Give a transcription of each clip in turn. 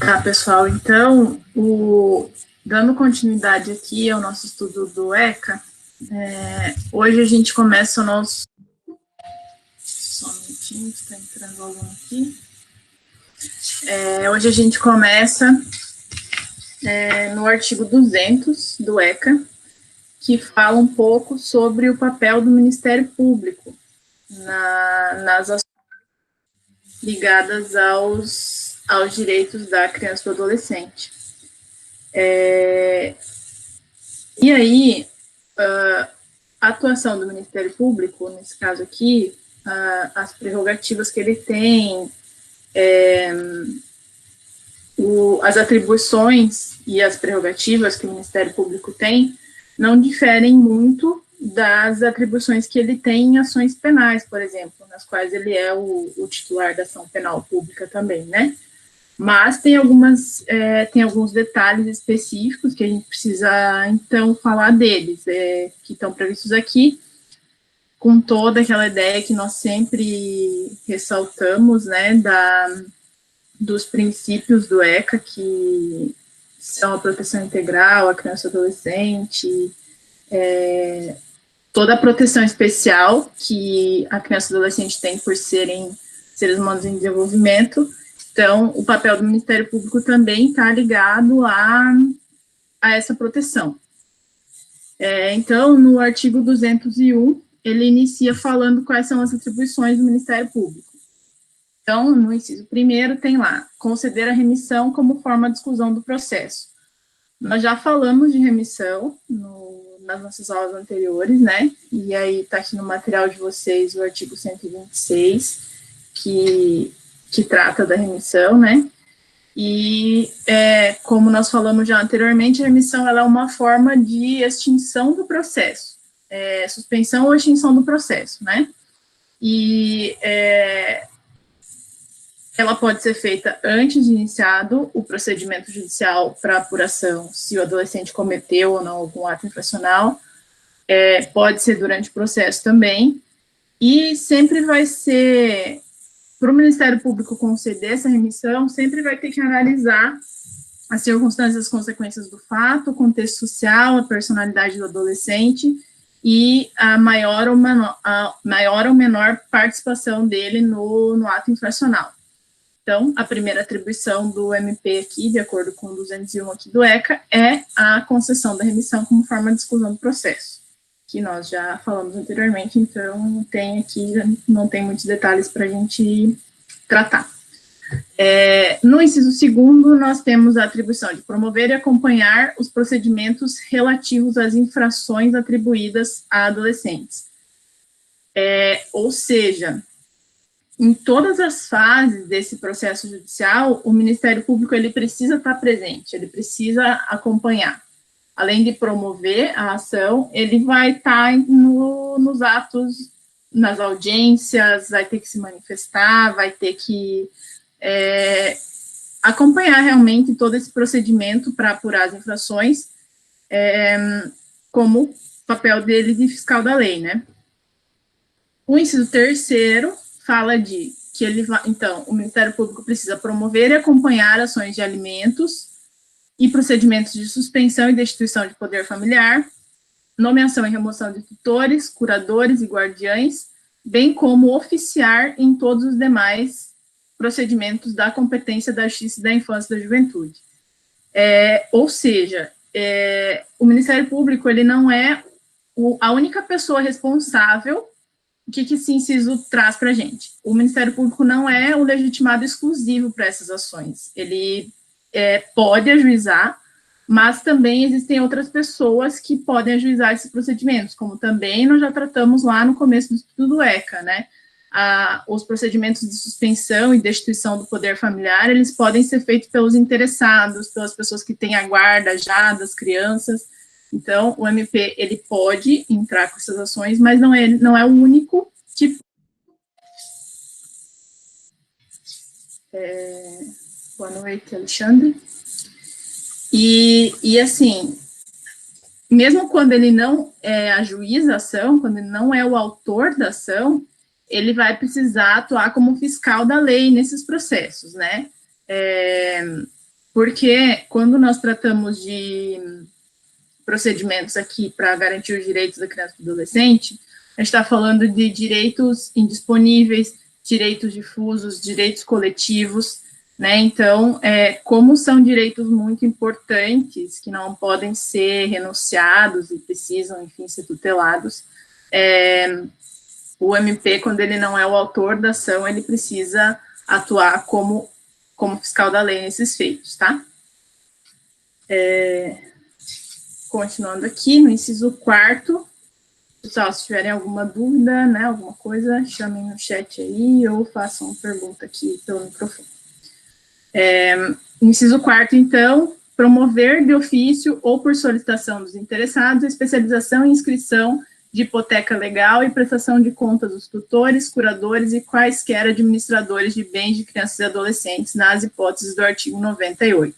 Tá, pessoal, então, dando continuidade aqui ao nosso estudo do ECA, hoje a gente começa o nosso... Só um minutinho, está entrando algum aqui. Hoje a gente começa no artigo 200 do ECA, que fala um pouco sobre o papel do Ministério Público nas ações ligadas aos direitos da criança e do adolescente. E aí, a atuação do Ministério Público, nesse caso aqui, as prerrogativas que ele tem, as atribuições e as prerrogativas que o Ministério Público tem não diferem muito das atribuições que ele tem em ações penais, por exemplo, nas quais ele é o titular da ação penal pública também, né? Mas tem alguns detalhes específicos que a gente precisa, então, falar deles, que estão previstos aqui, com toda aquela ideia que nós sempre ressaltamos, né, dos princípios do ECA, que são a proteção integral, a criança e adolescente, toda a proteção especial que a criança e adolescente tem por serem seres humanos em desenvolvimento. Então, o papel do Ministério Público também está ligado a essa proteção. Então, no artigo 201, ele inicia falando quais são as atribuições do Ministério Público. Então, no inciso primeiro, tem lá, conceder a remissão como forma de exclusão do processo. Nós já falamos de remissão nas nossas aulas anteriores, né? E aí está aqui no material de vocês o artigo 126, que trata da remissão, né? E, como nós falamos já anteriormente, a remissão ela é uma forma de extinção do processo, suspensão ou extinção do processo, né? E ela pode ser feita antes de iniciado o procedimento judicial para apuração, se o adolescente cometeu ou não algum ato infracional, pode ser durante o processo também, e sempre vai ser, para o Ministério Público conceder essa remissão, sempre vai ter que analisar as circunstâncias, as consequências do fato, o contexto social, a personalidade do adolescente, e a maior ou menor participação dele no ato infracional. Então, a primeira atribuição do MP aqui, de acordo com o 201 aqui do ECA, é a concessão da remissão como forma de exclusão do processo, que nós já falamos anteriormente, então não tem muitos detalhes para a gente tratar. No inciso segundo, nós temos a atribuição de promover e acompanhar os procedimentos relativos às infrações atribuídas a adolescentes. Ou seja, em todas as fases desse processo judicial, o Ministério Público ele precisa estar presente, ele precisa acompanhar. Além de promover a ação, ele vai estar nos atos, nas audiências, vai ter que se manifestar, vai ter que acompanhar realmente todo esse procedimento para apurar as infrações, como papel dele de fiscal da lei, né? O inciso terceiro fala que então, o Ministério Público precisa promover e acompanhar ações de alimentos e procedimentos de suspensão e destituição de poder familiar, nomeação e remoção de tutores, curadores e guardiães, bem como oficiar em todos os demais procedimentos da competência da Justiça e da Infância e da Juventude. Ou seja, o Ministério Público ele não é a única pessoa responsável. O que esse inciso traz para a gente? O Ministério Público não é o legitimado exclusivo para essas ações. Ele pode ajuizar, mas também existem outras pessoas que podem ajuizar esses procedimentos, como também nós já tratamos lá no começo do estudo do ECA, né? Os procedimentos de suspensão e destituição do poder familiar, eles podem ser feitos pelos interessados, pelas pessoas que têm a guarda já das crianças. Então, o MP, ele pode entrar com essas ações, mas não é o único tipo. Boa noite, Alexandre. E assim, mesmo quando ele não ajuiza a ação, quando ele não é o autor da ação, ele vai precisar atuar como fiscal da lei nesses processos, né? porque quando nós tratamos de procedimentos aqui para garantir os direitos da criança e do adolescente, a gente está falando de direitos indisponíveis, direitos difusos, direitos coletivos, né? Então, como são direitos muito importantes, que não podem ser renunciados e precisam, enfim, ser tutelados, o MP, quando ele não é o autor da ação, ele precisa atuar como fiscal da lei nesses feitos, tá? Continuando aqui, no inciso 4º, pessoal, se tiverem alguma dúvida, né, alguma coisa, chamem no chat aí ou façam uma pergunta aqui pelo microfone. Inciso 4º, então, promover de ofício ou por solicitação dos interessados a especialização e inscrição de hipoteca legal e prestação de contas dos tutores, curadores e quaisquer administradores de bens de crianças e adolescentes nas hipóteses do artigo 98.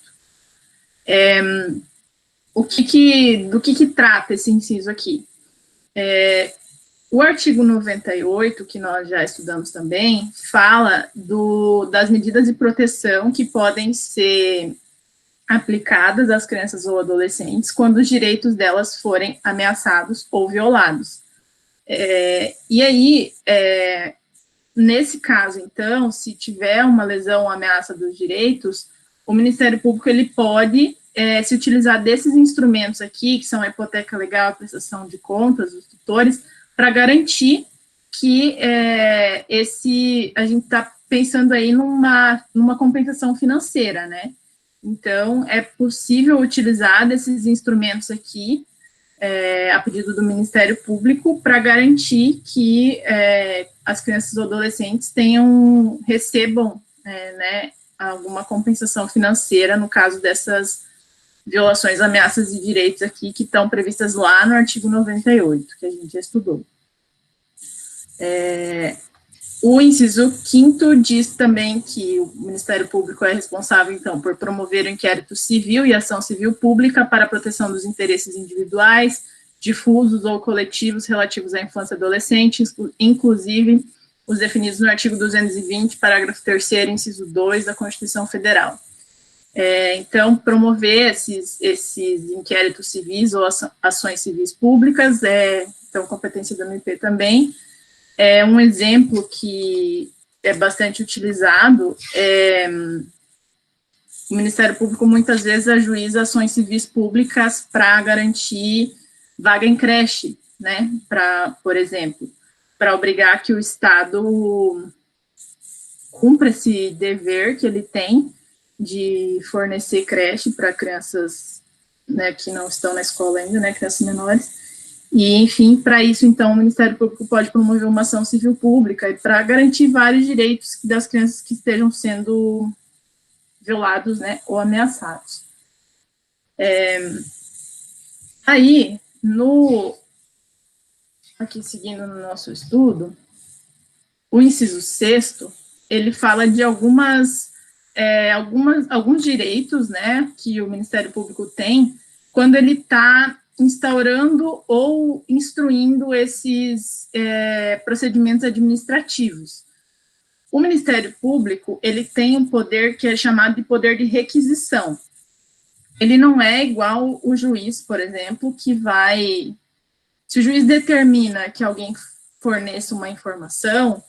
Do que trata esse inciso aqui? O artigo 98, que nós já estudamos também, fala das medidas de proteção que podem ser aplicadas às crianças ou adolescentes quando os direitos delas forem ameaçados ou violados. E aí, nesse caso, então, se tiver uma lesão ou ameaça dos direitos, o Ministério Público ele pode se utilizar desses instrumentos aqui, que são a hipoteca legal, a prestação de contas, os tutores, para garantir que a gente está pensando aí numa compensação financeira, né? Então, é possível utilizar desses instrumentos aqui, a pedido do Ministério Público, para garantir que as crianças ou adolescentes recebam, né, alguma compensação financeira no caso dessas violações, ameaças de direitos aqui que estão previstas lá no artigo 98, que a gente já estudou. O inciso 5º diz também que o Ministério Público é responsável, então, por promover o inquérito civil e ação civil pública para a proteção dos interesses individuais, difusos ou coletivos relativos à infância e adolescente, inclusive os definidos no artigo 220, parágrafo 3º, inciso 2 da Constituição Federal. Então, promover esses inquéritos civis ou ações civis públicas, então, competência do MP também. Um exemplo que é bastante utilizado o Ministério Público muitas vezes ajuiza ações civis públicas para garantir vaga em creche, né, por exemplo, para obrigar que o Estado cumpra esse dever que ele tem de fornecer creche para crianças, né, que não estão na escola ainda, né, crianças menores, e, enfim, para isso, então, o Ministério Público pode promover uma ação civil pública para garantir vários direitos das crianças que estejam sendo violados, né, ou ameaçados. Aí, aqui seguindo no nosso estudo, o inciso 6º, ele fala de alguns direitos, né, que o Ministério Público tem quando ele está instaurando ou instruindo esses procedimentos administrativos. O Ministério Público, ele tem um poder que é chamado de poder de requisição. Ele não é igual o juiz, por exemplo, se o juiz determina que alguém forneça uma informação,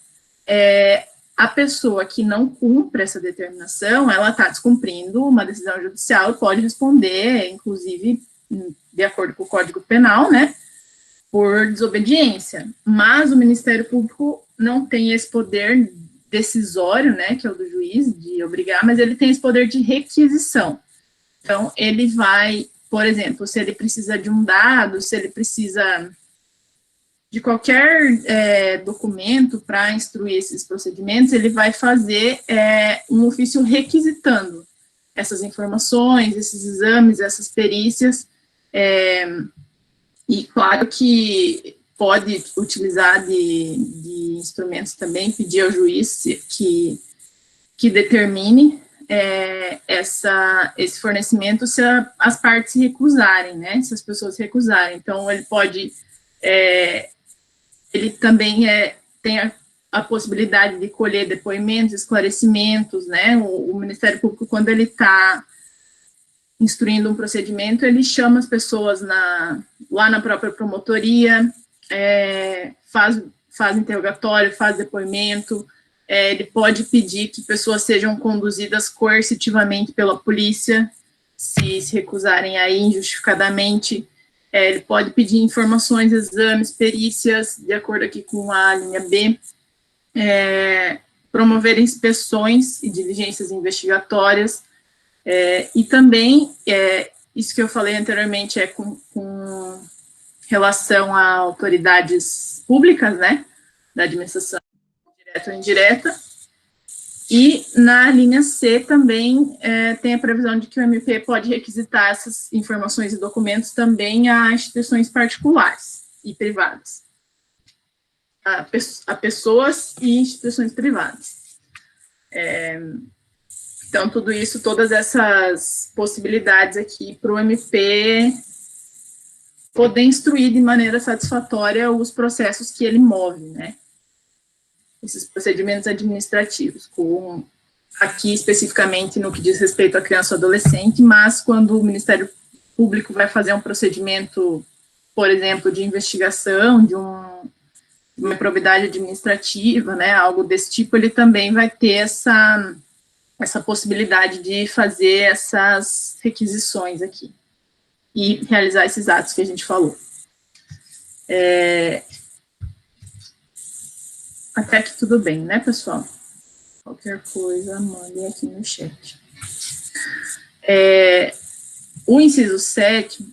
a pessoa que não cumpre essa determinação, ela está descumprindo uma decisão judicial e pode responder, inclusive, de acordo com o Código Penal, né, por desobediência. Mas o Ministério Público não tem esse poder decisório, né, que é o do juiz, de obrigar, mas ele tem esse poder de requisição. Então, ele vai, por exemplo, se ele precisa de um dado, se ele precisa de qualquer documento para instruir esses procedimentos, ele vai fazer um ofício requisitando essas informações, esses exames, essas perícias, e claro que pode utilizar de instrumentos também, pedir ao juiz que determine esse fornecimento se as partes se recusarem, né, se as pessoas se recusarem. Então, ele pode, ele também tem a possibilidade de colher depoimentos, esclarecimentos, né, o Ministério Público, quando ele está instruindo um procedimento, ele chama as pessoas lá na própria promotoria, faz interrogatório, faz depoimento, ele pode pedir que pessoas sejam conduzidas coercitivamente pela polícia, se recusarem aí injustificadamente. Ele pode pedir informações, exames, perícias, de acordo aqui com a linha B, promover inspeções e diligências investigatórias, e também, isso que eu falei anteriormente com relação a autoridades públicas, né, da administração direta ou indireta. E na linha C também tem a previsão de que o MP pode requisitar essas informações e documentos também a instituições particulares e privadas, a pessoas e instituições privadas. Então, tudo isso, todas essas possibilidades aqui para o MP poder instruir de maneira satisfatória os processos que ele move, né? Esses procedimentos administrativos, aqui especificamente no que diz respeito à criança ou adolescente, mas quando o Ministério Público vai fazer um procedimento, por exemplo, de investigação, de uma improbidade administrativa, né, algo desse tipo, ele também vai ter essa possibilidade de fazer essas requisições aqui e realizar esses atos que a gente falou. Até que tudo bem, né, pessoal? Qualquer coisa, mandem aqui no chat. O inciso 7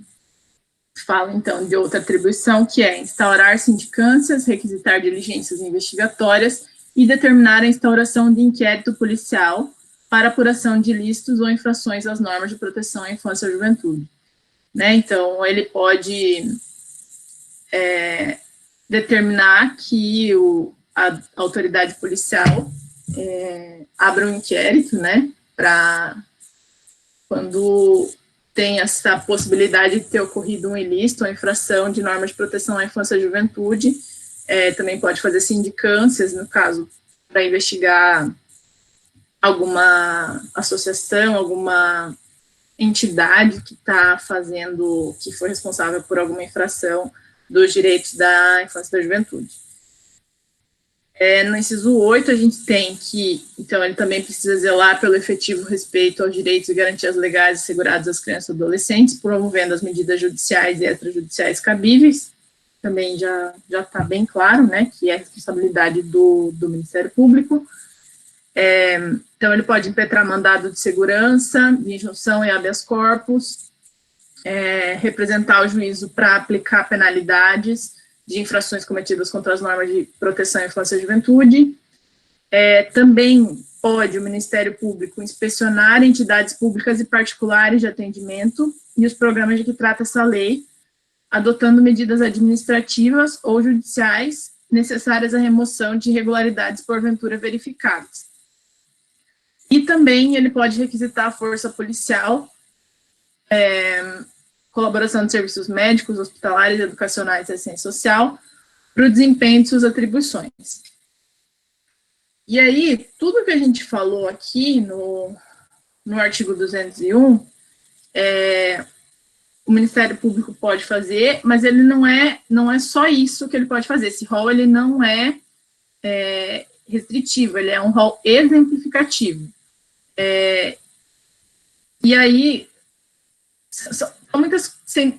fala, então, de outra atribuição, que é instaurar sindicâncias, requisitar diligências investigatórias e determinar a instauração de inquérito policial para apuração de ilícitos ou infrações às normas de proteção à infância e à juventude. Né? Então, ele pode determinar que a autoridade policial abra um inquérito, né, para quando tem essa possibilidade de ter ocorrido um ilícito ou infração de normas de proteção à infância e à juventude, também pode fazer sindicâncias, no caso, para investigar alguma associação, alguma entidade que está fazendo, que foi responsável por alguma infração dos direitos da infância e da juventude. No inciso 8, a gente tem que, então, ele também precisa zelar pelo efetivo respeito aos direitos e garantias legais assegurados às crianças e adolescentes, promovendo as medidas judiciais e extrajudiciais cabíveis. Também já está bem claro, né, que é responsabilidade do Ministério Público. Então, ele pode impetrar mandado de segurança, de injunção e habeas corpus, representar o juízo para aplicar penalidades de infrações cometidas contra as normas de proteção à infância e juventude. Também pode o Ministério Público inspecionar entidades públicas e particulares de atendimento e os programas de que trata essa lei, adotando medidas administrativas ou judiciais necessárias à remoção de irregularidades porventura verificadas. E também ele pode requisitar a força policial, colaboração de serviços médicos, hospitalares, educacionais e assistência social, para o desempenho de suas atribuições. E aí, tudo que a gente falou aqui no artigo 201, o Ministério Público pode fazer, mas ele não é só isso que ele pode fazer. Esse rol, ele não é restritivo, ele é um rol exemplificativo. E aí,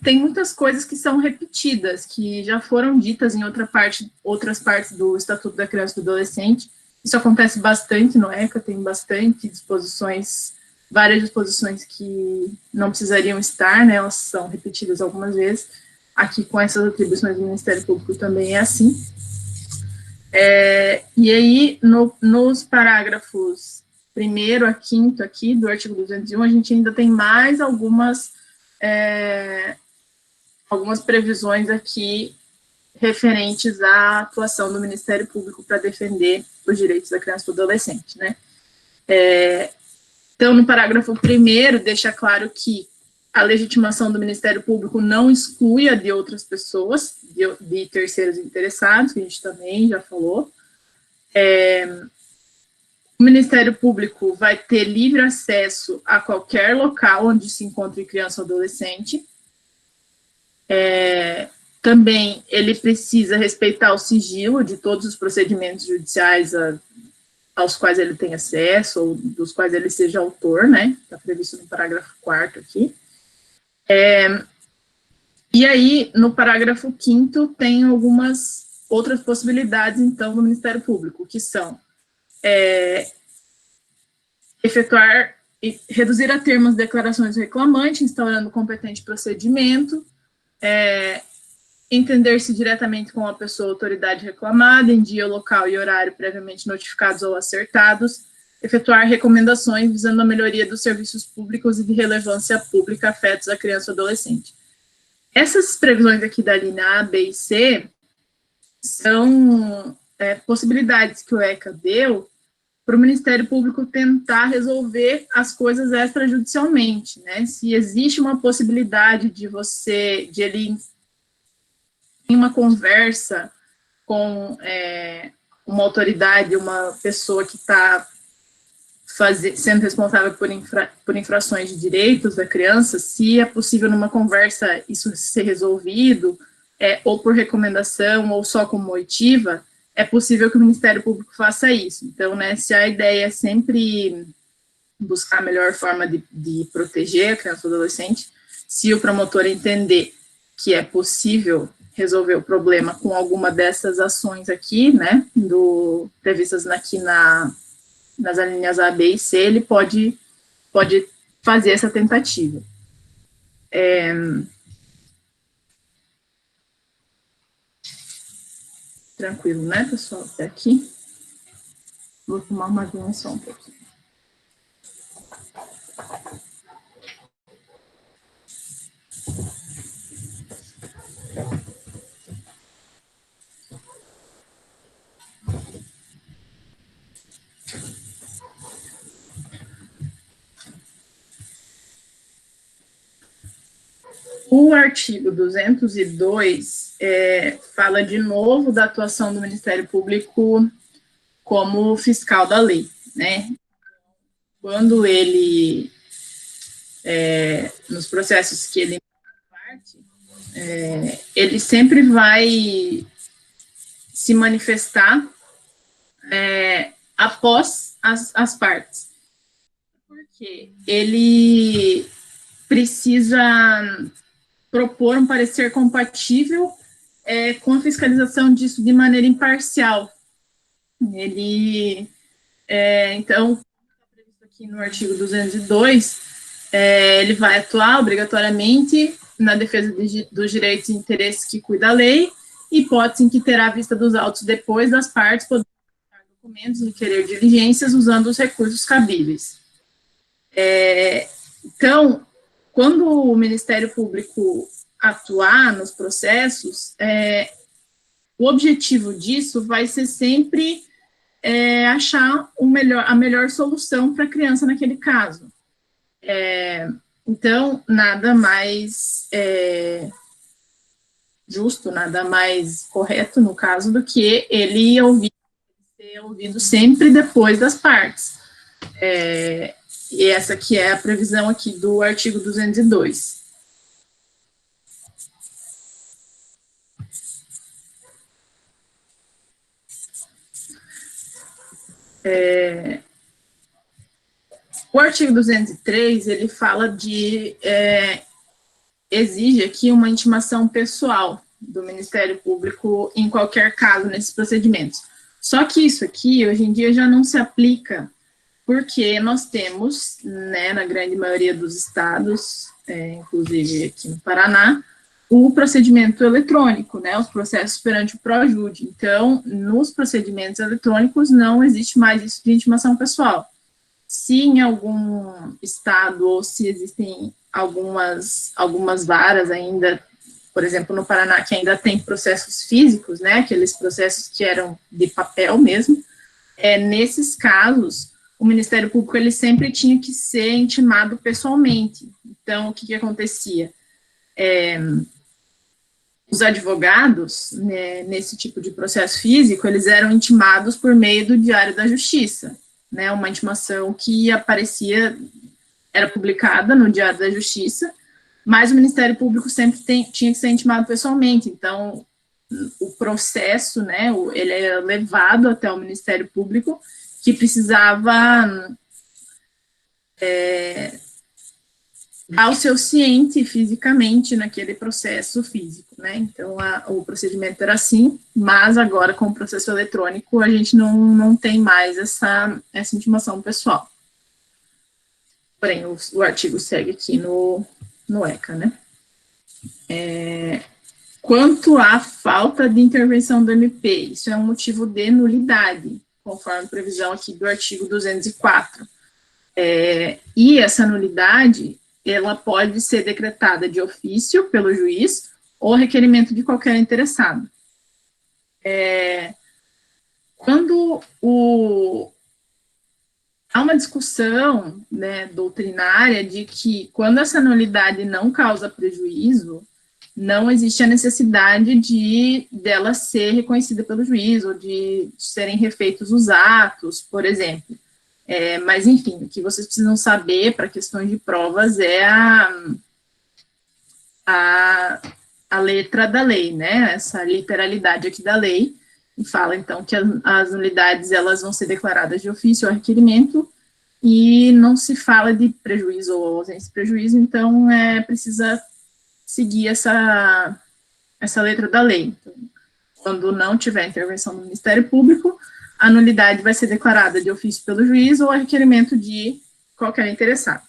tem muitas coisas que são repetidas, que já foram ditas em outras partes do Estatuto da Criança e do Adolescente. Isso acontece bastante no ECA, tem bastante disposições, várias disposições que não precisariam estar, né, elas são repetidas algumas vezes. Aqui, com essas atribuições do Ministério Público, também é assim. E aí, nos parágrafos 1º a 5º aqui, do artigo 201, a gente ainda tem mais algumas previsões aqui referentes à atuação do Ministério Público para defender os direitos da criança e do adolescente, né? Então, no parágrafo 1º, deixa claro que a legitimação do Ministério Público não exclui a de outras pessoas, de terceiros interessados, que a gente também já falou. O Ministério Público vai ter livre acesso a qualquer local onde se encontre criança ou adolescente. Também ele precisa respeitar o sigilo de todos os procedimentos judiciais aos quais ele tem acesso, ou dos quais ele seja autor, né? Está previsto no parágrafo 4º aqui. E aí, no parágrafo 5º, tem algumas outras possibilidades, então, do Ministério Público, que são efetuar e reduzir a termos declarações do reclamante, instaurando competente procedimento, entender-se diretamente com a pessoa ou autoridade reclamada, em dia, local e horário previamente notificados ou acertados, efetuar recomendações visando a melhoria dos serviços públicos e de relevância pública afetos à criança ou adolescente. Essas previsões aqui da linha A, B e C são possibilidades que o ECA deu para o Ministério Público tentar resolver as coisas extrajudicialmente, né? Se existe uma possibilidade de ele em uma conversa com uma autoridade, uma pessoa que está sendo responsável por infrações de direitos da criança, se é possível numa conversa isso ser resolvido, ou por recomendação, ou só como oitiva, é possível que o Ministério Público faça isso. Então, né, se a ideia é sempre buscar a melhor forma de proteger a criança ou adolescente, se o promotor entender que é possível resolver o problema com alguma dessas ações aqui, né, previstas aqui nas alíneas A, B e C, ele pode fazer essa tentativa. Tranquilo, né, pessoal? Até aqui. Vou tomar uma aguinha só um pouquinho. O artigo 202 fala de novo da atuação do Ministério Público como fiscal da lei, né? Quando ele, nos processos que ele parte, ele sempre vai se manifestar após as partes, porque ele precisa propor um parecer compatível com a fiscalização disso de maneira imparcial. Ele, então, está previsto aqui no artigo 202, ele vai atuar obrigatoriamente na defesa dos direitos e interesses que cuida a lei, hipótese em que terá vista dos autos depois das partes poderem apresentar documentos e requerer diligências usando os recursos cabíveis. Então, quando o Ministério Público atuar nos processos, o objetivo disso vai ser sempre achar a melhor solução para a criança naquele caso. Então, nada mais justo, nada mais correto, no caso, do que ele ser ouvido sempre depois das partes. E essa aqui é a previsão aqui do artigo 202. O artigo 203, ele fala exige aqui uma intimação pessoal do Ministério Público em qualquer caso nesses procedimentos. Só que isso aqui, hoje em dia, já não se aplica, porque nós temos, né, na grande maioria dos estados, inclusive aqui no Paraná, o procedimento eletrônico, né, os processos perante o PROJUDE. Então, nos procedimentos eletrônicos não existe mais isso de intimação pessoal. Se em algum estado, ou se existem algumas varas ainda, por exemplo, no Paraná, que ainda tem processos físicos, né, aqueles processos que eram de papel mesmo, nesses casos, o Ministério Público, ele sempre tinha que ser intimado pessoalmente. Então, o que acontecia? Os advogados, né, nesse tipo de processo físico, eles eram intimados por meio do Diário da Justiça, né, uma intimação que aparecia, era publicada no Diário da Justiça, mas o Ministério Público sempre tinha que ser intimado pessoalmente, então o processo, né, ele era levado até o Ministério Público, que precisava dar o seu ciente fisicamente naquele processo físico, né, então o procedimento era assim, mas agora com o processo eletrônico a gente não tem mais essa intimação pessoal. Porém, o artigo segue aqui no ECA, né. Quanto à falta de intervenção do MP, isso é um motivo de nulidade, conforme previsão aqui do artigo 204. E essa nulidade, ela pode ser decretada de ofício pelo juiz ou requerimento de qualquer interessado. Quando há uma discussão, né, doutrinária de que quando essa nulidade não causa prejuízo, não existe a necessidade dela ser reconhecida pelo juiz ou de serem refeitos os atos, por exemplo. Mas, enfim, o que vocês precisam saber para questões de provas é a letra da lei, né? Essa literalidade aqui da lei, e fala, então, que as nulidades elas vão ser declaradas de ofício ou requerimento, e não se fala de prejuízo ou ausência de prejuízo, então precisa seguir essa letra da lei. Então, quando não tiver intervenção do Ministério Público, a nulidade vai ser declarada de ofício pelo juiz ou a requerimento de qualquer interessado.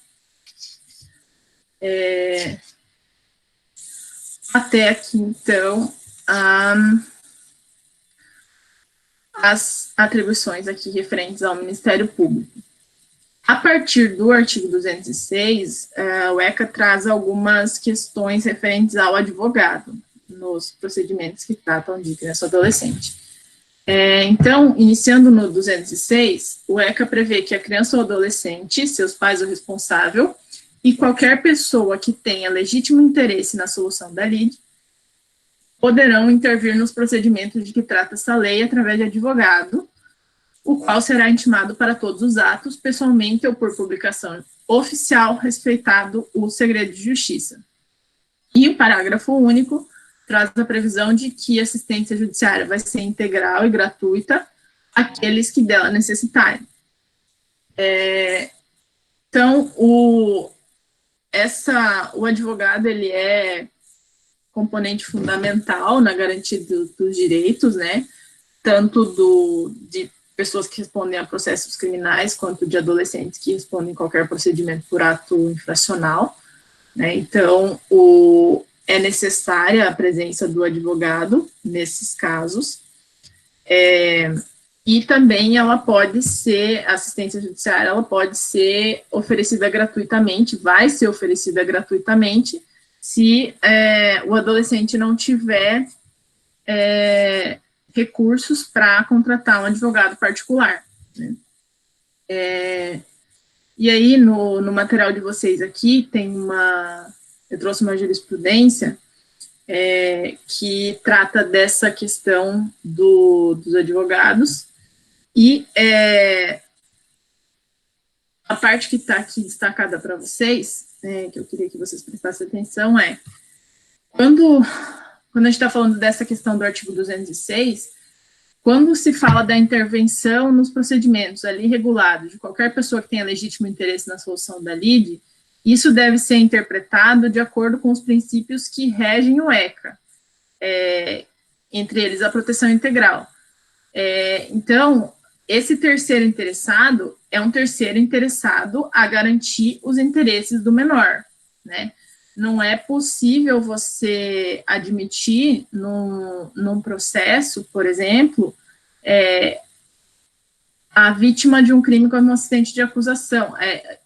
Até aqui, então, as atribuições aqui referentes ao Ministério Público. A partir do artigo 206, o ECA traz algumas questões referentes ao advogado, nos procedimentos que tratam de criança ou adolescente. Então, iniciando no 206, o ECA prevê que a criança ou adolescente, seus pais ou responsável, e qualquer pessoa que tenha legítimo interesse na solução da lide, poderão intervir nos procedimentos de que trata essa lei através de advogado, o qual será intimado para todos os atos, pessoalmente ou por publicação oficial, respeitado o segredo de justiça. E o parágrafo único traz a previsão de que a assistência judiciária vai ser integral e gratuita àqueles que dela necessitarem. Então, o advogado, ele é componente fundamental na garantia dos direitos, né, tanto de pessoas que respondem a processos criminais, quanto de adolescentes que respondem a qualquer procedimento por ato infracional, né, então, é necessária a presença do advogado nesses casos, e também ela pode ser, a assistência judiciária, ela pode ser oferecida gratuitamente, vai ser oferecida gratuitamente, se o adolescente não tiver recursos para contratar um advogado particular, né? E aí, no material de vocês aqui, eu trouxe uma jurisprudência que trata dessa questão dos advogados, e a parte que está aqui destacada para vocês, que eu queria que vocês prestassem atenção, quando a gente está falando dessa questão do artigo 206, quando se fala da intervenção nos procedimentos ali regulados de qualquer pessoa que tenha legítimo interesse na solução da lide, isso deve ser interpretado de acordo com os princípios que regem o ECA, entre eles a proteção integral. Então, esse terceiro interessado é um terceiro interessado a garantir os interesses do menor, né? Não é possível você admitir num processo, por exemplo, a vítima de um crime como um assistente de acusação.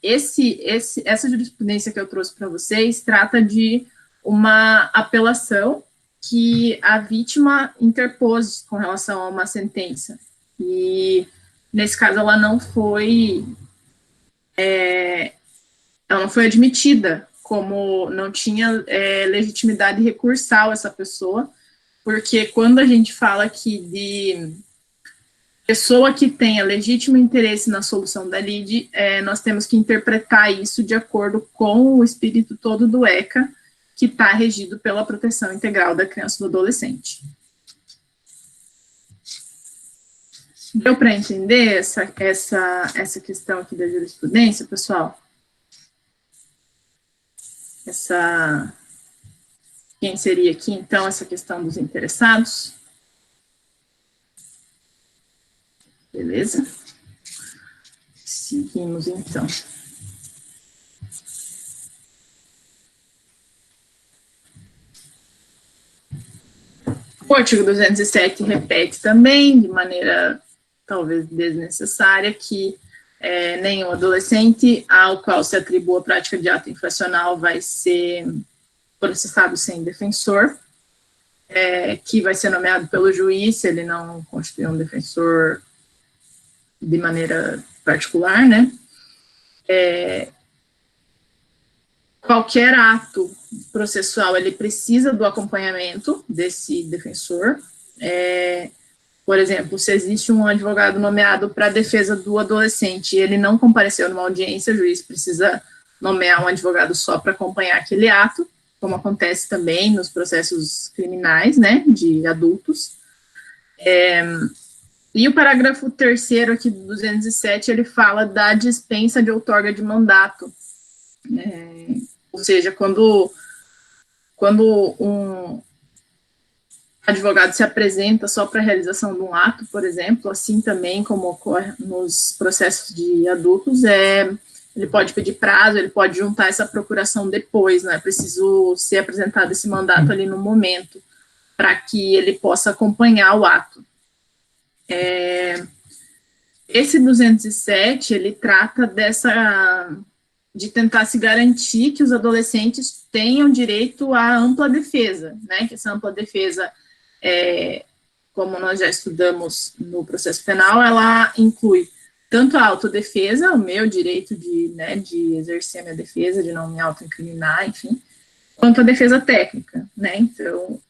Essa jurisprudência que eu trouxe para vocês trata de uma apelação que a vítima interpôs com relação a uma sentença. E, nesse caso, ela não foi admitida, como não tinha legitimidade recursal essa pessoa, porque quando a gente fala aqui de pessoa que tenha legítimo interesse na solução da lide, nós temos que interpretar isso de acordo com o espírito todo do ECA, que está regido pela proteção integral da criança e do adolescente. Deu para entender essa questão aqui da jurisprudência, pessoal? Quem seria aqui, então, essa questão dos interessados? Beleza? Seguimos, então. O artigo 207 repete também, de maneira talvez desnecessária, que nenhum adolescente ao qual se atribua a prática de ato infracional vai ser processado sem defensor, que vai ser nomeado pelo juiz, se ele não constituir um defensor de maneira particular, né? Qualquer ato processual, ele precisa do acompanhamento desse defensor. Por exemplo, se existe um advogado nomeado para a defesa do adolescente e ele não compareceu numa audiência, o juiz precisa nomear um advogado só para acompanhar aquele ato, como acontece também nos processos criminais, né, de adultos. E o parágrafo 3º aqui do 207, ele fala da dispensa de outorga de mandato. Ou seja, quando um advogado se apresenta só para a realização de um ato, por exemplo, assim também como ocorre nos processos de adultos, ele pode pedir prazo, ele pode juntar essa procuração depois, não é preciso ser apresentado esse mandato ali no momento, para que ele possa acompanhar o ato. Esse 207, ele trata de tentar se garantir que os adolescentes tenham direito à ampla defesa, né, que essa ampla defesa, como nós já estudamos no processo penal, ela inclui tanto a autodefesa, o meu direito de exercer a minha defesa, de não me autoincriminar, enfim, quanto a defesa técnica, né, então,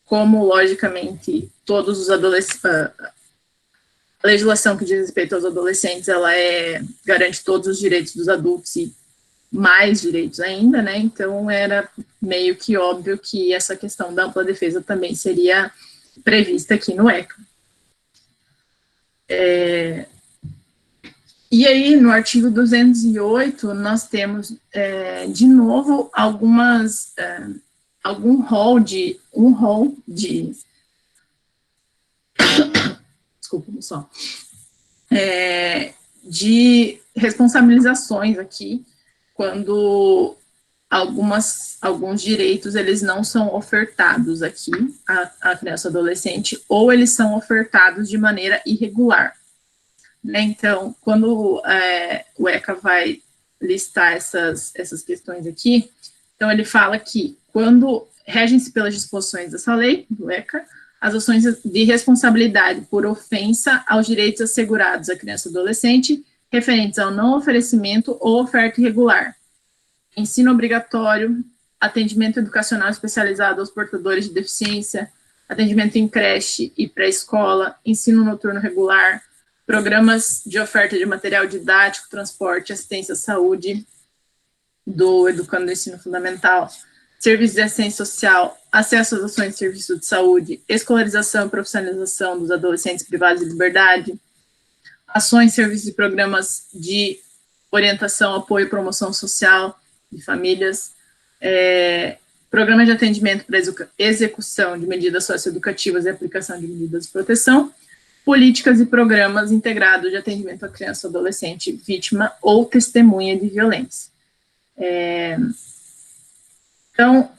como, logicamente, todos os adolescentes, a legislação que diz respeito aos adolescentes, ela garante todos os direitos dos adultos e mais direitos ainda, né, então era meio que óbvio que essa questão da ampla defesa também seria prevista aqui no ECA. E aí, no artigo 208, nós temos, de novo, um rol de desculpa, pessoal, de responsabilizações aqui, quando alguns direitos, eles não são ofertados aqui à criança e adolescente, ou eles são ofertados de maneira irregular. Né? Então, quando o ECA vai listar essas questões aqui, então ele fala que quando regem-se pelas disposições dessa lei, do ECA, as ações de responsabilidade por ofensa aos direitos assegurados à criança e adolescente, referentes ao não oferecimento ou oferta irregular, ensino obrigatório, atendimento educacional especializado aos portadores de deficiência, atendimento em creche e pré-escola, ensino noturno regular, programas de oferta de material didático, transporte, assistência à saúde do educando do ensino fundamental, serviços de assistência social, acesso às ações de serviço de saúde, escolarização e profissionalização dos adolescentes privados de liberdade, ações, serviços e programas de orientação, apoio e promoção social de famílias, programa de atendimento para execução de medidas socioeducativas e aplicação de medidas de proteção, políticas e programas integrados de atendimento à criança ou adolescente vítima ou testemunha de violência. Então,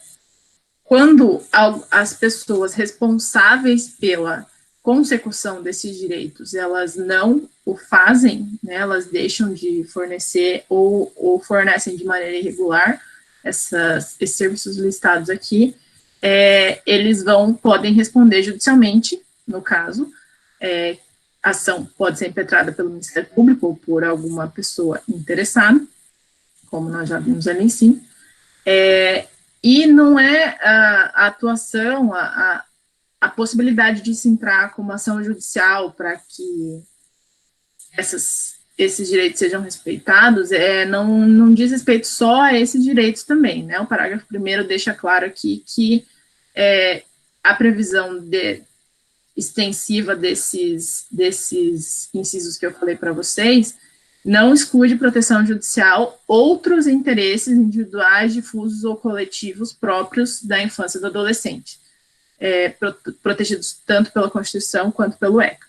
quando as pessoas responsáveis pela consecução desses direitos, elas não o fazem, né, elas deixam de fornecer ou fornecem de maneira irregular esses serviços listados aqui, eles podem responder judicialmente, no caso, a ação pode ser impetrada pelo Ministério Público ou por alguma pessoa interessada, como nós já vimos ali em cima, e não é a atuação, a possibilidade de se entrar com uma ação judicial para que esses direitos sejam respeitados, não diz respeito só a esses direitos também, né? O parágrafo 1º deixa claro aqui que a previsão extensiva desses incisos que eu falei para vocês não exclui de proteção judicial outros interesses individuais, difusos ou coletivos próprios da infância e do adolescente, protegidos tanto pela Constituição quanto pelo ECA.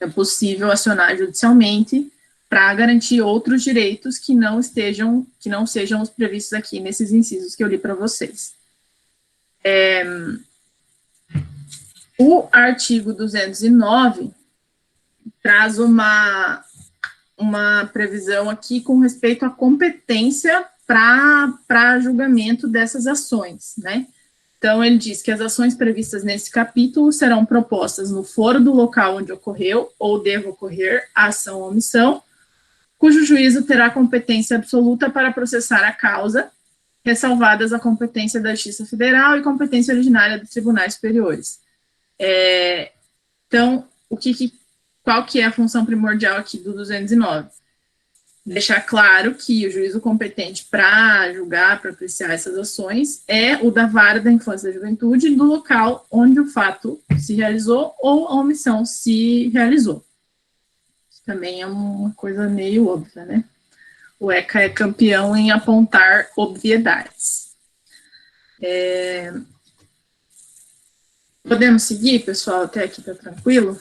É possível acionar judicialmente para garantir outros direitos que não sejam os previstos aqui nesses incisos que eu li para vocês. O artigo 209 traz uma previsão aqui com respeito à competência para julgamento dessas ações, né? Então, ele diz que as ações previstas nesse capítulo serão propostas no foro do local onde ocorreu ou deva ocorrer a ação ou omissão, cujo juízo terá competência absoluta para processar a causa, ressalvadas a competência da Justiça Federal e competência originária dos tribunais superiores. Então, qual que é a função primordial aqui do 209? Deixar claro que o juízo competente para julgar, para apreciar essas ações, é o da vara da infância e da juventude do local onde o fato se realizou ou a omissão se realizou. Isso também é uma coisa meio óbvia, né? O ECA é campeão em apontar obviedades. Podemos seguir, pessoal? Até aqui tá tranquilo?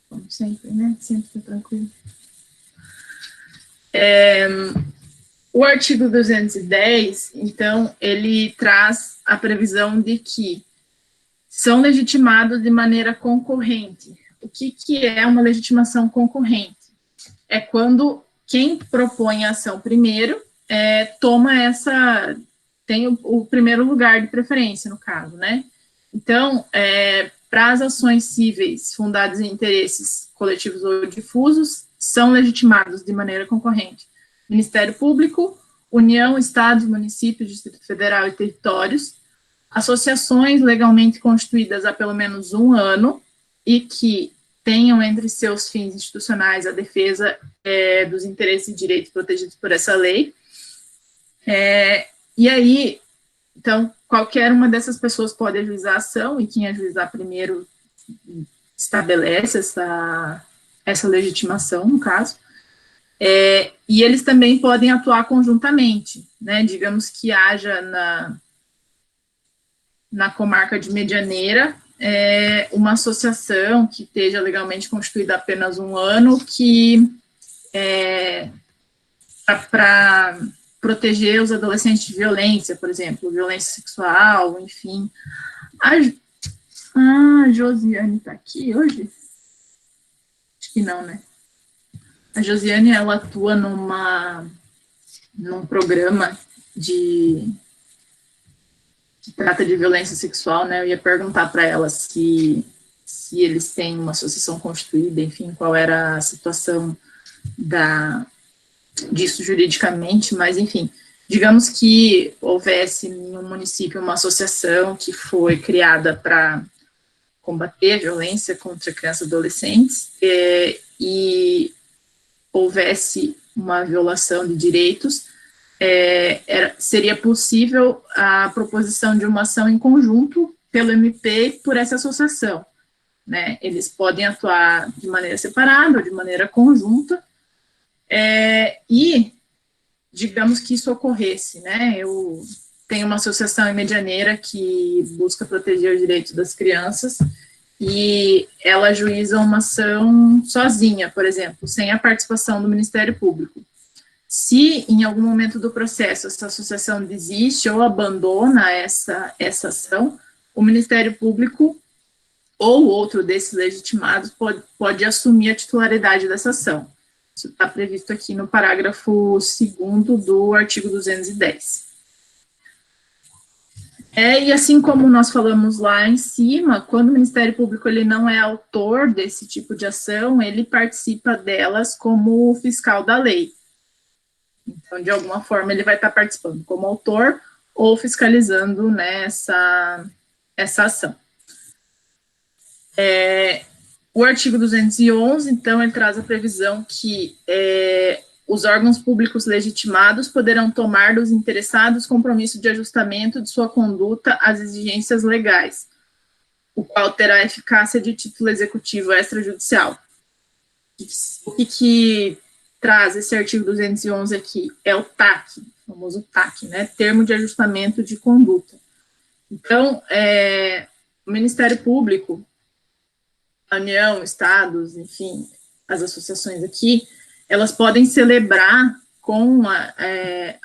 Como sempre, né? Sempre tá tranquilo. O artigo 210, então, ele traz a previsão de que são legitimados de maneira concorrente. O que é uma legitimação concorrente? É quando quem propõe a ação primeiro tem o primeiro lugar de preferência, no caso, né? Então, para as ações cíveis fundadas em interesses coletivos ou difusos, são legitimados de maneira concorrente Ministério Público, União, Estados, Municípios, Distrito Federal e Territórios, associações legalmente constituídas há pelo menos 1 ano e que tenham entre seus fins institucionais a defesa dos interesses e direitos protegidos por essa lei. E aí, então, qualquer uma dessas pessoas pode ajuizar a ação, e quem ajuizar primeiro estabelece essa legitimação, no caso. E eles também podem atuar conjuntamente, né? Digamos que haja na comarca de Medianeira uma associação que esteja legalmente constituída há apenas 1 ano, que para proteger os adolescentes de violência, por exemplo, violência sexual, enfim. A Josiane está aqui hoje? Acho que não, né? A Josiane, ela atua num programa que trata de violência sexual, né? Eu ia perguntar para ela se eles têm uma associação constituída, enfim, qual era a situação disso juridicamente, mas, enfim, digamos que houvesse em um município uma associação que foi criada para combater a violência contra crianças e adolescentes, e houvesse uma violação de direitos, seria possível a proposição de uma ação em conjunto pelo MP por essa associação, né? Eles podem atuar de maneira separada ou de maneira conjunta, e digamos que isso ocorresse, né? Eu tenho uma associação em Medianeira que busca proteger os direitos das crianças, e ela ajuiza uma ação sozinha, por exemplo, sem a participação do Ministério Público. Se, em algum momento do processo, essa associação desiste ou abandona essa ação, o Ministério Público ou outro desses legitimados pode assumir a titularidade dessa ação. Isso está previsto aqui no parágrafo 2º do artigo 210. E assim como nós falamos lá em cima, quando o Ministério Público ele não é autor desse tipo de ação, ele participa delas como fiscal da lei. Então, de alguma forma, ele vai estar participando como autor ou fiscalizando, né, essa ação. O artigo 211, então, ele traz a previsão que os órgãos públicos legitimados poderão tomar dos interessados compromisso de ajustamento de sua conduta às exigências legais, o qual terá eficácia de título executivo extrajudicial. O que traz esse artigo 211 aqui é o TAC, o famoso TAC, né, Termo de Ajustamento de Conduta. Então, o Ministério Público, a União, estados, enfim, as associações aqui, elas podem celebrar com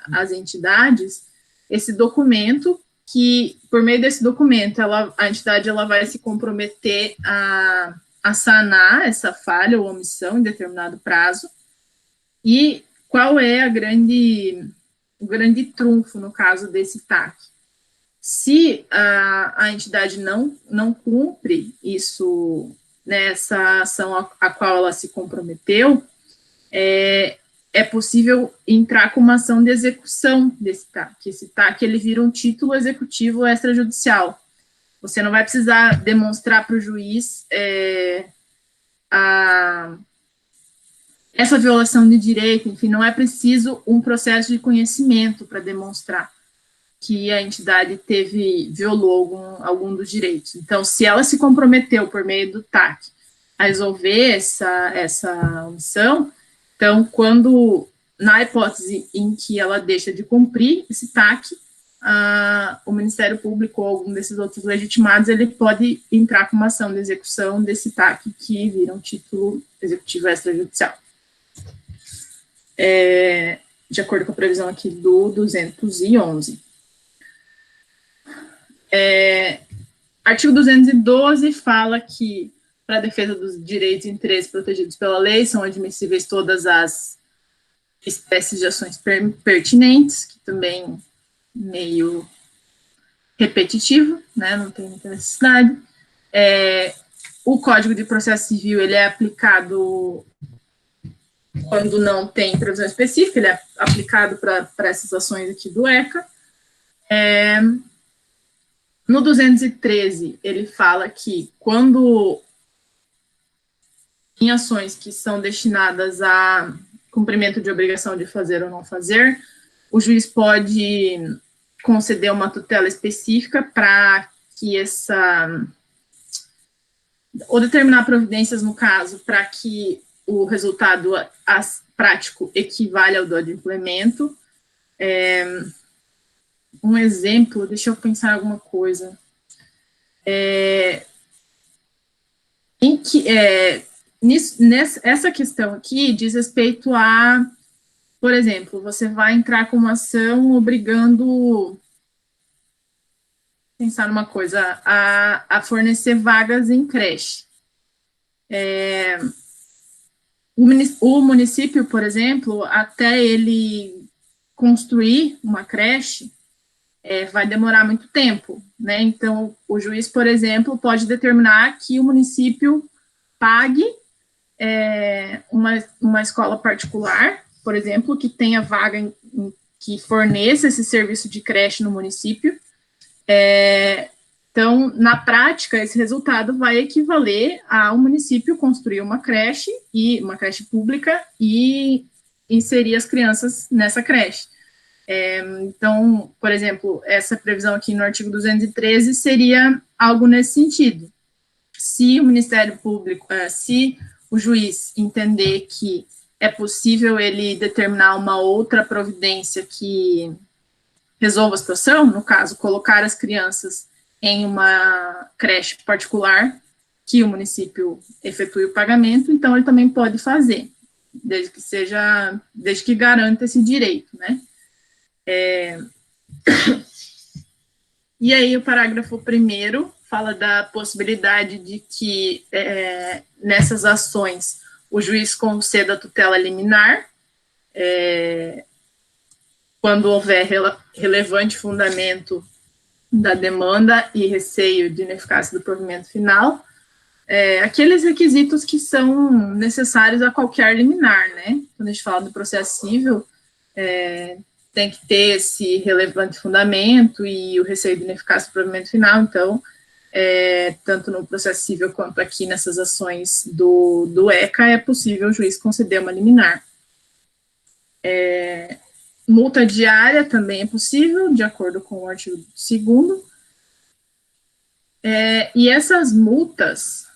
as entidades esse documento, que, por meio desse documento, a entidade ela vai se comprometer a sanar essa falha ou omissão em determinado prazo. E qual é o grande trunfo no caso desse TAC? Se a entidade não cumpre isso, nessa ação a qual ela se comprometeu, é possível entrar com uma ação de execução desse TAC. Esse TAC, ele vira um título executivo extrajudicial. Você não vai precisar demonstrar para o juiz essa violação de direito, enfim, não é preciso um processo de conhecimento para demonstrar que a entidade violou algum dos direitos. Então, se ela se comprometeu por meio do TAC a resolver essa omissão, então, na hipótese em que ela deixa de cumprir esse TAC, o Ministério Público ou algum desses outros legitimados, ele pode entrar com uma ação de execução desse TAC que vira um título executivo extrajudicial. De acordo com a previsão aqui do 211. Artigo 212 fala que, para a defesa dos direitos e interesses protegidos pela lei, são admissíveis todas as espécies de ações pertinentes, que também meio repetitivo, né, não tem muita necessidade. O Código de Processo Civil, ele é aplicado quando não tem previsão específica, ele é aplicado para essas ações aqui do ECA. No 213, ele fala que quando em ações que são destinadas a cumprimento de obrigação de fazer ou não fazer, o juiz pode conceder uma tutela específica para que ou determinar providências, no caso, para que o resultado prático equivale ao do adimplemento. Um exemplo, deixa eu pensar em alguma coisa. Essa questão aqui diz respeito a, por exemplo, você vai entrar com uma ação obrigando, pensar numa coisa, a fornecer vagas em creche. O município, por exemplo, até ele construir uma creche, vai demorar muito tempo, né? Então, o juiz, por exemplo, pode determinar que o município pague uma escola particular, por exemplo, que tenha vaga que forneça esse serviço de creche no município. Então, na prática, esse resultado vai equivaler ao município construir uma creche pública e inserir as crianças nessa creche. Então, por exemplo, essa previsão aqui no artigo 213 seria algo nesse sentido. Se o Ministério Público, se o juiz entender que é possível ele determinar uma outra providência que resolva a situação, no caso, colocar as crianças em uma creche particular, que o município efetue o pagamento, então ele também pode fazer, desde que garanta esse direito, né? E aí o parágrafo 1º fala da possibilidade de que nessas ações o juiz conceda tutela liminar, quando houver relevante fundamento da demanda e receio de ineficácia do provimento final, aqueles requisitos que são necessários a qualquer liminar, né? Quando a gente fala do processo civil, tem que ter esse relevante fundamento e o receio de ineficácia do provimento final. Então, tanto no processo civil quanto aqui nessas ações do ECA, é possível o juiz conceder uma liminar. Multa diária também é possível, de acordo com o artigo 2º. E essas multas,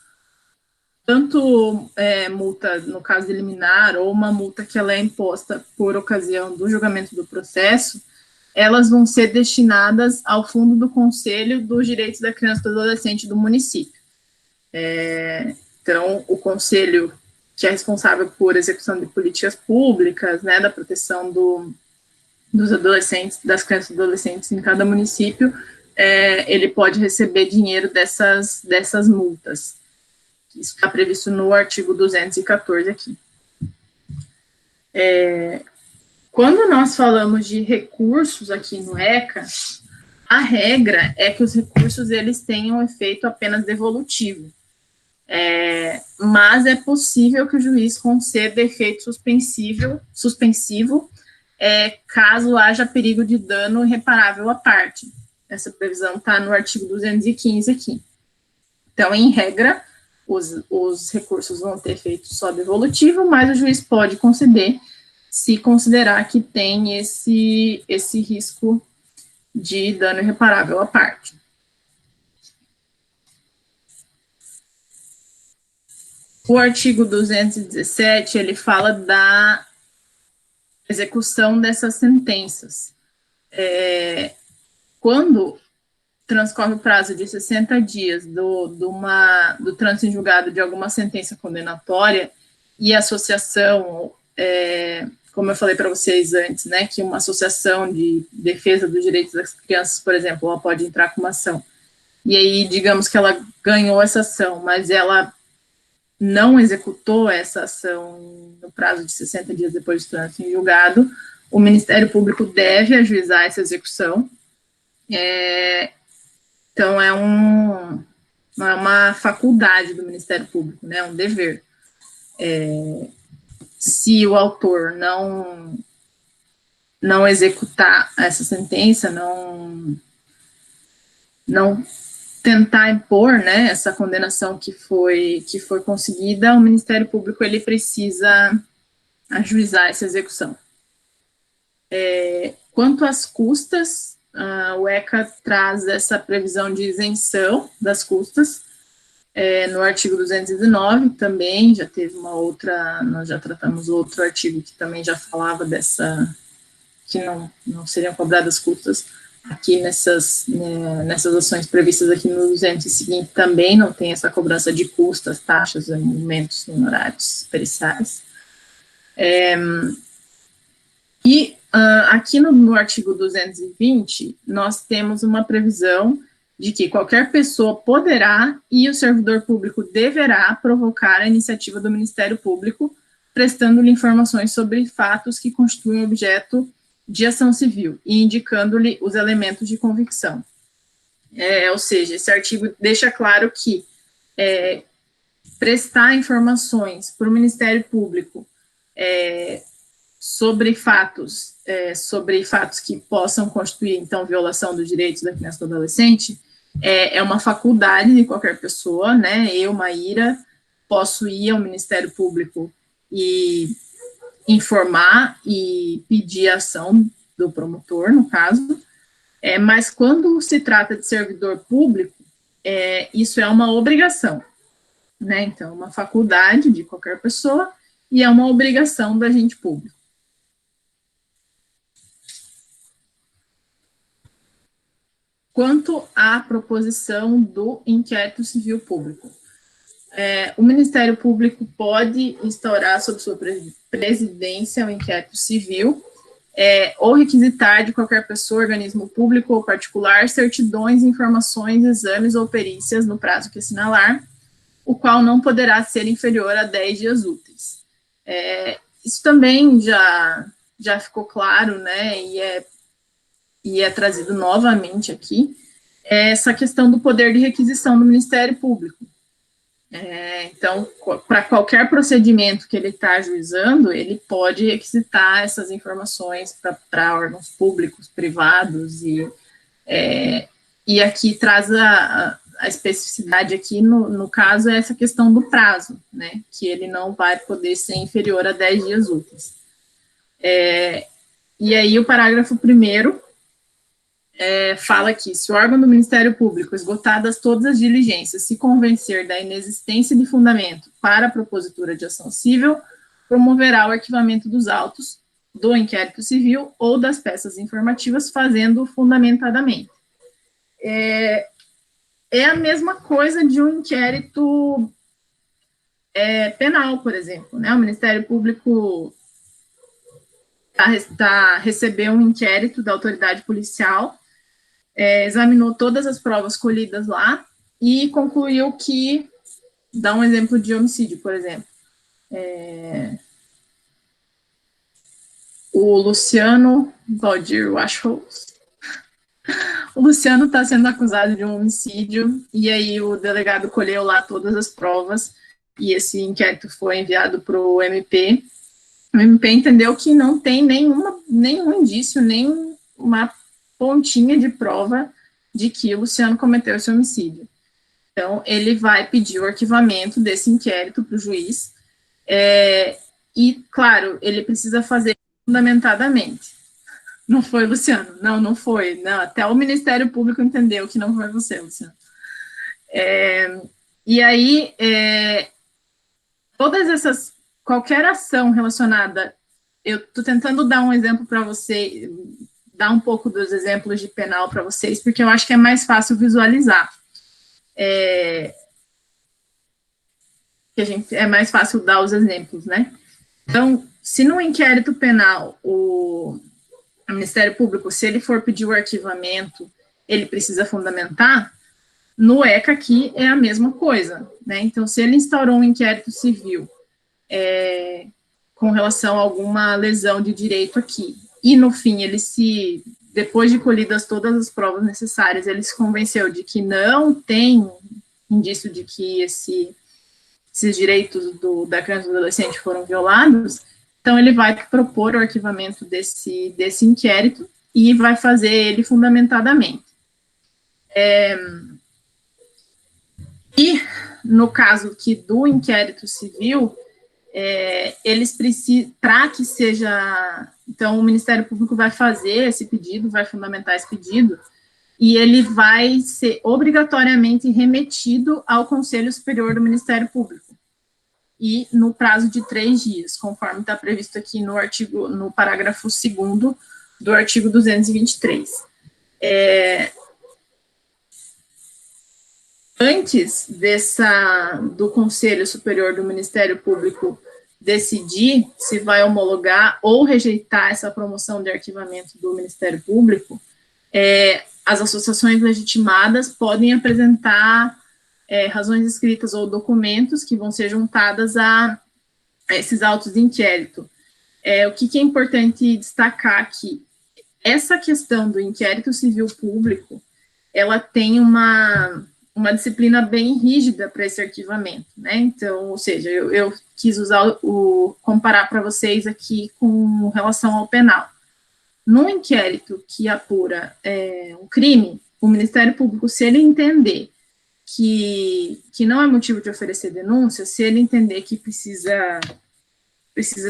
tanto multa no caso de liminar ou uma multa que ela é imposta por ocasião do julgamento do processo, elas vão ser destinadas ao fundo do Conselho dos Direitos da Criança e do Adolescente do município. Então, o conselho que é responsável por execução de políticas públicas, né, da proteção dos adolescentes, das crianças e adolescentes em cada município, ele pode receber dinheiro dessas multas. Isso está previsto no artigo 214 aqui. Quando nós falamos de recursos aqui no ECA, a regra é que os recursos eles tenham efeito apenas devolutivo. Mas é possível que o juiz conceda efeito suspensivo caso haja perigo de dano irreparável à parte. Essa previsão está no artigo 215 aqui. Então, em regra, os recursos vão ter efeito só devolutivo, mas o juiz pode conceder se considerar que tem esse risco de dano irreparável à parte. O artigo 217, ele fala da execução dessas sentenças. Quando transcorre o prazo de 60 dias do trânsito em julgado de alguma sentença condenatória e a associação, como eu falei para vocês antes, né, que uma associação de defesa dos direitos das crianças, por exemplo, ela pode entrar com uma ação. E aí, digamos que ela ganhou essa ação, mas ela não executou essa ação no prazo de 60 dias depois do trânsito em julgado, o Ministério Público deve ajuizar essa execução. Então, não é uma faculdade do Ministério Público, né, é um dever. Se o autor não executar essa sentença, não tentar impor, né, essa condenação que foi conseguida, o Ministério Público ele precisa ajuizar essa execução. Quanto às custas, o ECA traz essa previsão de isenção das custas, no artigo 209 também, já teve nós já tratamos outro artigo que também já falava que não seriam cobradas custas. Aqui nessas ações previstas aqui no 200 e seguinte também não tem essa cobrança de custas, taxas, emolumentos, honorários periciais. Aqui no artigo 220, nós temos uma previsão de que qualquer pessoa poderá e o servidor público deverá provocar a iniciativa do Ministério Público, prestando-lhe informações sobre fatos que constituem objeto de ação civil e indicando-lhe os elementos de convicção. Ou seja, esse artigo deixa claro que prestar informações para o Ministério Público sobre fatos que possam constituir, então, violação dos direitos da criança e do adolescente, é uma faculdade de qualquer pessoa, né? Eu, Maíra, posso ir ao Ministério Público e informar e pedir a ação do promotor, no caso, mas quando se trata de servidor público, isso é uma obrigação, né? Então, uma faculdade de qualquer pessoa e é uma obrigação do agente público. Quanto à proposição do inquérito civil público, o Ministério Público pode instaurar sob sua presidência o inquérito civil ou requisitar de qualquer pessoa, organismo público ou particular certidões, informações, exames ou perícias no prazo que assinalar, o qual não poderá ser inferior a 10 dias úteis. Isso também já ficou claro, né, e é trazido novamente aqui, essa questão do poder de requisição do Ministério Público. Então, para qualquer procedimento que ele está ajuizando, ele pode requisitar essas informações para órgãos públicos, privados, e aqui traz a especificidade aqui, no caso, é essa questão do prazo, né, que ele não vai poder ser inferior a 10 dias úteis. E aí o parágrafo 1º fala que se o órgão do Ministério Público, esgotadas todas as diligências, se convencer da inexistência de fundamento para a propositura de ação civil, promoverá o arquivamento dos autos do inquérito civil ou das peças informativas, fazendo fundamentadamente. É a mesma coisa de um inquérito penal, por exemplo, né? O Ministério Público recebeu um inquérito da autoridade policial, examinou todas as provas colhidas lá e concluiu que, dá um exemplo de homicídio, por exemplo, o Luciano Valdir Wachholz, o Luciano está sendo acusado de um homicídio, e aí o delegado colheu lá todas as provas, e esse inquérito foi enviado para o MP. O MP entendeu que não tem nenhum indício, nem uma pontinha de prova de que o Luciano cometeu esse homicídio. Então, ele vai pedir o arquivamento desse inquérito para o juiz, e, claro, ele precisa fazer fundamentadamente. Não foi, Luciano? Não foi. Não, até o Ministério Público entendeu que não foi você, Luciano. E aí, todas essas, qualquer ação relacionada, eu estou tentando dar um exemplo para você, dar um pouco dos exemplos de penal para vocês, porque eu acho que é mais fácil visualizar. É mais fácil dar os exemplos, né? Então, se no inquérito penal o Ministério Público, se ele for pedir o arquivamento, ele precisa fundamentar, no ECA aqui é a mesma coisa, né? Então, se ele instaurou um inquérito civil com relação a alguma lesão de direito aqui, e no fim depois de colhidas todas as provas necessárias, ele se convenceu de que não tem indício de que esses direitos da criança e do adolescente foram violados, então ele vai propor o arquivamento desse inquérito e vai fazer ele fundamentadamente. E, no caso do inquérito civil, eles precisam, para que seja, então o Ministério Público vai fazer esse pedido, vai fundamentar esse pedido, e ele vai ser obrigatoriamente remetido ao Conselho Superior do Ministério Público, e no prazo de 3 dias, conforme está previsto aqui no parágrafo 2º do artigo 223. Antes do Conselho Superior do Ministério Público decidir se vai homologar ou rejeitar essa promoção de arquivamento do Ministério Público, as associações legitimadas podem apresentar razões escritas ou documentos que vão ser juntadas a esses autos de inquérito. O que é importante destacar aqui? Essa questão do inquérito civil público, ela tem uma disciplina bem rígida para esse arquivamento, né? Então, ou seja, eu quis comparar para vocês aqui com relação ao penal. Num inquérito que apura um crime, o Ministério Público, se ele entender que não é motivo de oferecer denúncia, se ele entender que precisa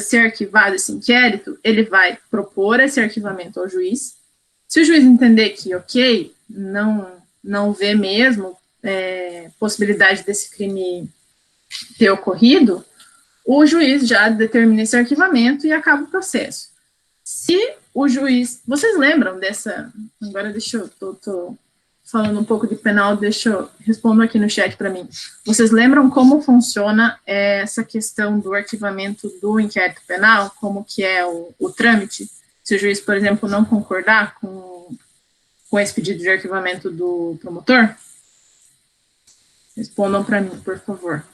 ser arquivado esse inquérito, ele vai propor esse arquivamento ao juiz. Se o juiz entender que, ok, não vê mesmo possibilidade desse crime ter ocorrido, o juiz já determina esse arquivamento e acaba o processo. Se o juiz... Vocês lembram dessa... Agora deixa eu... Tô falando um pouco de penal, deixa eu responder aqui no chat para mim. Vocês lembram como funciona essa questão do arquivamento do inquérito penal? Como que é o trâmite? Se o juiz, por exemplo, não concordar com esse pedido de arquivamento do promotor? Respondam para mim, por favor.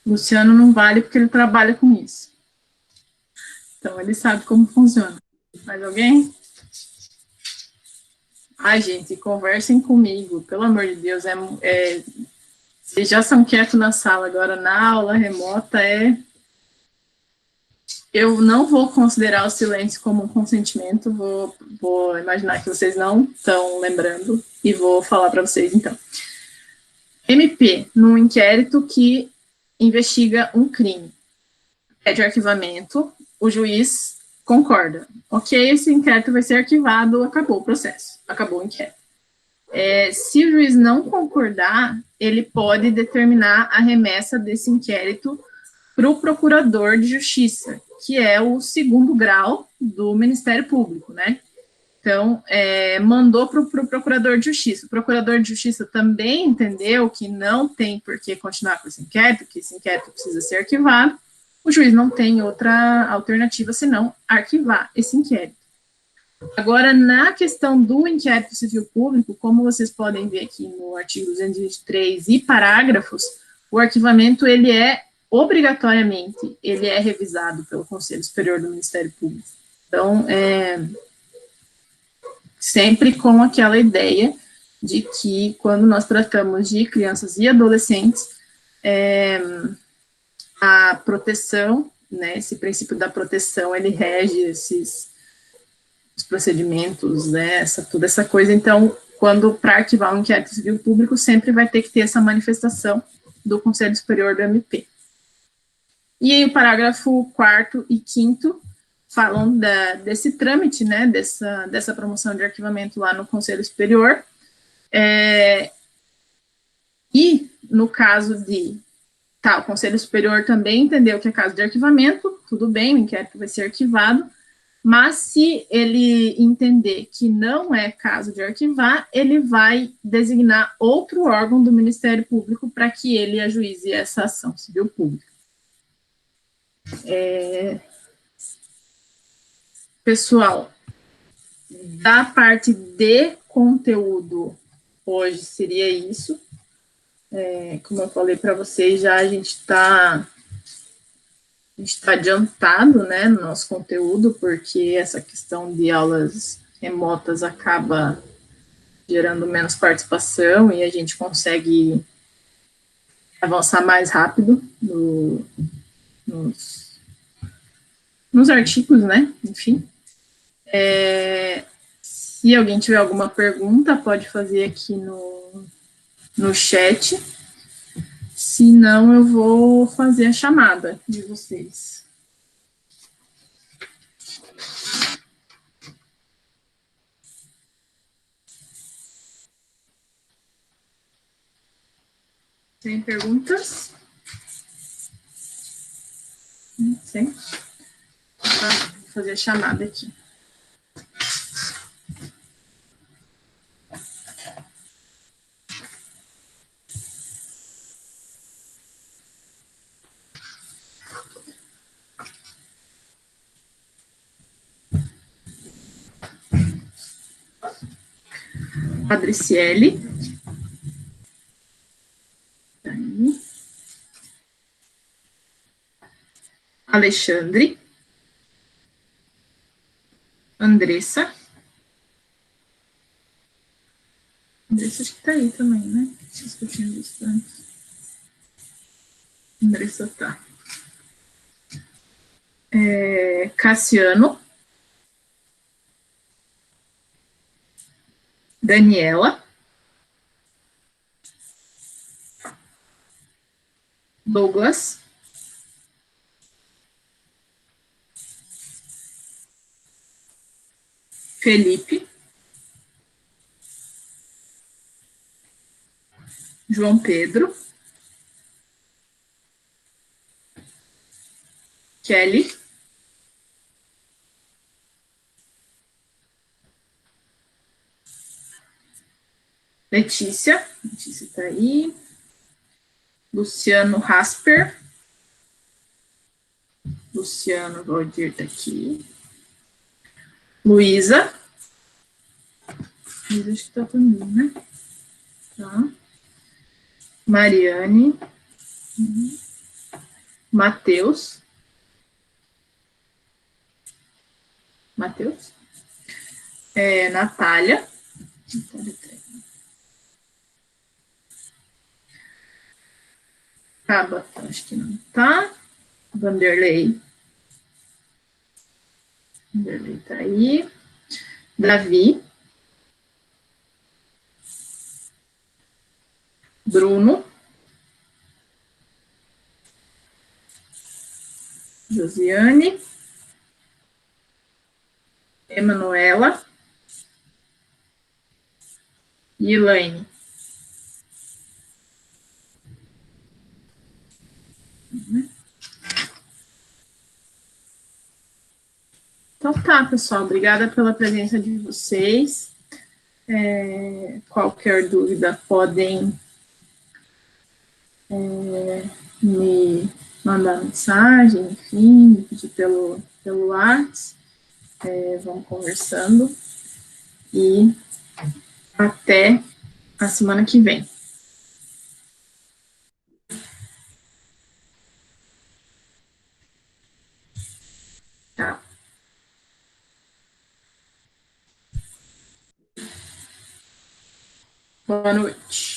Luciano não vale porque ele trabalha com isso. Então, ele sabe como funciona. Mais alguém? Ai, gente, conversem comigo, pelo amor de Deus. Vocês já são quietos na sala, agora na aula remota Eu não vou considerar o silêncio como um consentimento, vou imaginar que vocês não estão lembrando e vou falar para vocês, então. MP, num inquérito que investiga um crime, pede arquivamento, o juiz concorda. Ok, esse inquérito vai ser arquivado, acabou o processo, acabou o inquérito. Se o juiz não concordar, ele pode determinar a remessa desse inquérito para o procurador de justiça, que é o segundo grau do Ministério Público, né? Então, mandou para o procurador de justiça. O procurador de justiça também entendeu que não tem por que continuar com esse inquérito, que esse inquérito precisa ser arquivado. O juiz não tem outra alternativa senão arquivar esse inquérito. Agora, na questão do inquérito civil público, como vocês podem ver aqui no artigo 223 e parágrafos, o arquivamento, ele é obrigatoriamente, ele é revisado pelo Conselho Superior do Ministério Público. Então, sempre com aquela ideia de que, quando nós tratamos de crianças e adolescentes, a proteção, né, esse princípio da proteção, ele rege os procedimentos, né, toda essa coisa. Então, quando para arquivar um inquérito civil público, sempre vai ter que ter essa manifestação do Conselho Superior do MP. E aí, o parágrafo 4º e 5º falam desse trâmite, né, dessa promoção de arquivamento lá no Conselho Superior. E, no caso de o Conselho Superior também entendeu que é caso de arquivamento, tudo bem, o inquérito vai ser arquivado, mas se ele entender que não é caso de arquivar, ele vai designar outro órgão do Ministério Público para que ele ajuize essa ação civil pública. Pessoal, da parte de conteúdo, hoje seria isso. Como eu falei para vocês, já a gente está adiantado, né, no nosso conteúdo, porque essa questão de aulas remotas acaba gerando menos participação e a gente consegue avançar mais rápido nos artigos, né, enfim. Se alguém tiver alguma pergunta, pode fazer aqui no chat. Se não, eu vou fazer a chamada de vocês. Tem perguntas? Sim. Vou fazer a chamada aqui. Adriciele. Alexandre. Andressa. Andressa acho que tá aí também, né? Acho que eu tinha visto antes. Andressa tá. Cassiano. Daniela. Douglas. Felipe. João Pedro. Kelly. Letícia. Letícia tá aí. Luciano Rasper. Luciano Valdir tá aqui. Luísa. Luísa acho que tá também, né? Tá. Mariane. Matheus. Matheus. Natália. Tabata, acho que não tá. Vanderlei. Vanderlei tá aí. Davi. Bruno. Josiane. Emanuela. E Elaine. Então tá, pessoal. Obrigada pela presença de vocês. Qualquer dúvida, podem me mandar mensagem, enfim, me pedir pelo WhatsApp. Vamos conversando. E até a semana que vem. Tá? Boa noite.